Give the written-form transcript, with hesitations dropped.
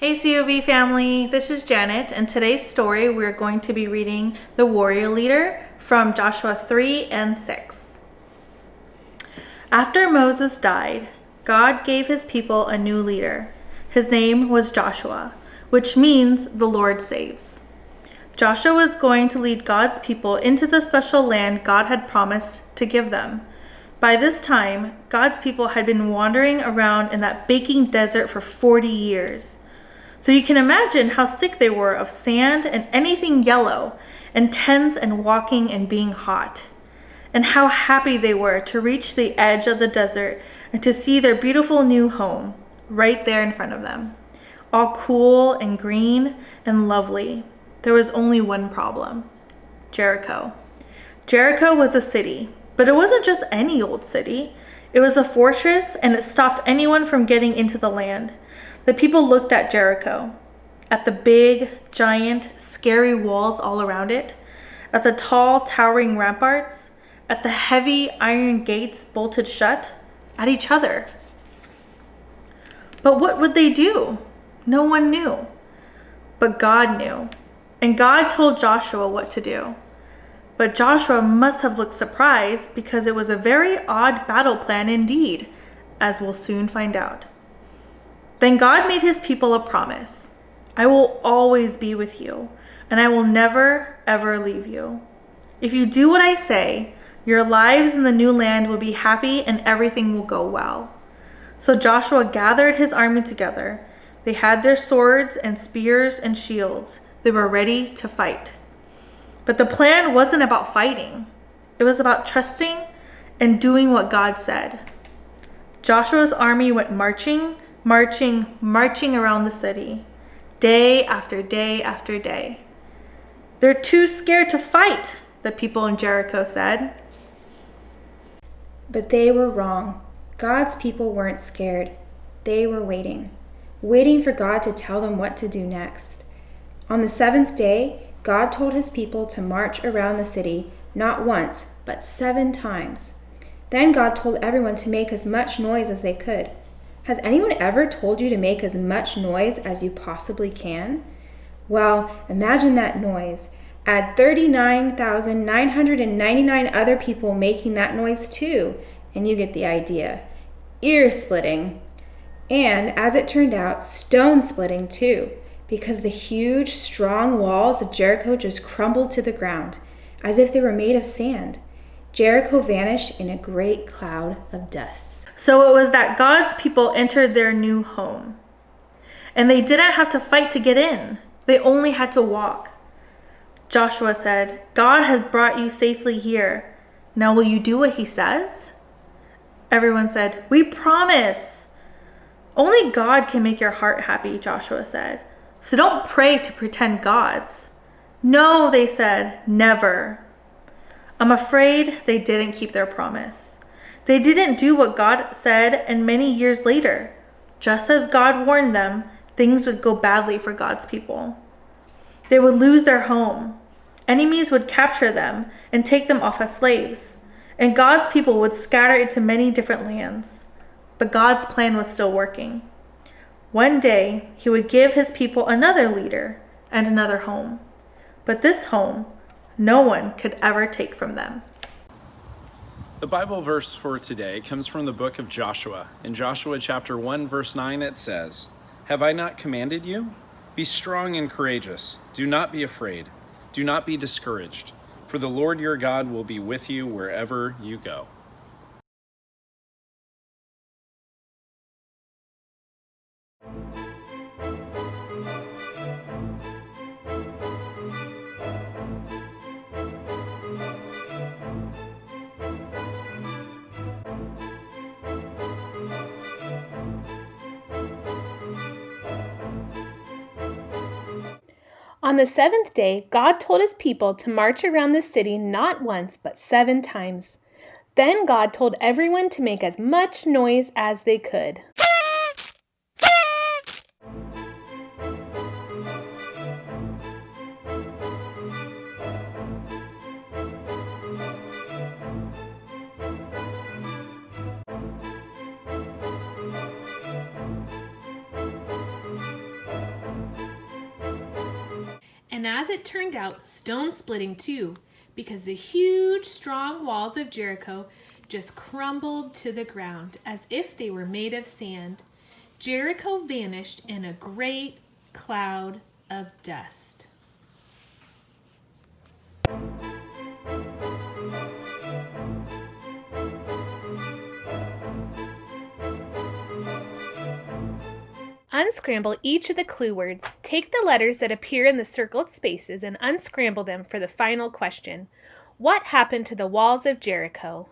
Hey COV family, this is Janet, and today's story we're going to be reading The Warrior Leader from Joshua 3 and 6. After Moses died, God gave his people a new leader. His name was Joshua, which means the Lord saves. Joshua was going to lead God's people into the special land God had promised to give them. By this time, God's people had been wandering around in that baking desert for 40 years. So you can imagine how sick they were of sand and anything yellow, and tents and walking and being hot. And how happy they were to reach the edge of the desert and to see their beautiful new home right there in front of them. All cool and green and lovely. There was only one problem: Jericho. Jericho was a city, but it wasn't just any old city. It was a fortress, and it stopped anyone from getting into the land. The people looked at Jericho, at the big, giant, scary walls all around it, at the tall, towering ramparts, at the heavy iron gates bolted shut, at each other. But what would they do? No one knew. But God knew, and God told Joshua what to do. But Joshua must have looked surprised because it was a very odd battle plan indeed, as we'll soon find out. Then God made his people a promise. I will always be with you, and I will never, ever leave you. If you do what I say, your lives in the new land will be happy and everything will go well. So Joshua gathered his army together. They had their swords and spears and shields. They were ready to fight. But the plan wasn't about fighting. It was about trusting and doing what God said. Joshua's army went marching around the city, day after day after day. They're too scared to fight, the people in Jericho said. But they were wrong. God's people weren't scared. They were waiting for God to tell them what to do next. On the seventh day, God told his people to march around the city, not once, but 7 times. Then God told everyone to make as much noise as they could. Has anyone ever told you to make as much noise as you possibly can? Well, imagine that noise. Add 39,999 other people making that noise too, and you get the idea. Ear-splitting. And, as it turned out, stone-splitting too, because the huge, strong walls of Jericho just crumbled to the ground, as if they were made of sand. Jericho vanished in a great cloud of dust. So it was that God's people entered their new home. And they didn't have to fight to get in. They only had to walk. Joshua said, God has brought you safely here. Now will you do what he says? Everyone said, we promise. Only God can make your heart happy, Joshua said. So don't pray to pretend gods. No, they said, never. I'm afraid they didn't keep their promise. They didn't do what God said, and many years later, just as God warned them, things would go badly for God's people. They would lose their home. Enemies would capture them and take them off as slaves, and God's people would scatter into many different lands. But God's plan was still working. One day, he would give his people another leader and another home. But this home, no one could ever take from them. The Bible verse for today comes from the book of Joshua. In Joshua chapter 1, verse 9, it says, "Have I not commanded you? Be strong and courageous. Do not be afraid. Do not be discouraged, for the Lord your God will be with you wherever you go." On the 7th day, God told his people to march around the city not once, but 7 times. Then God told everyone to make as much noise as they could. And as it turned out, stone splitting too, because the huge, strong walls of Jericho just crumbled to the ground as if they were made of sand. Jericho vanished in a great cloud of dust. Unscramble each of the clue words. Take the letters that appear in the circled spaces and unscramble them for the final question. What happened to the walls of Jericho?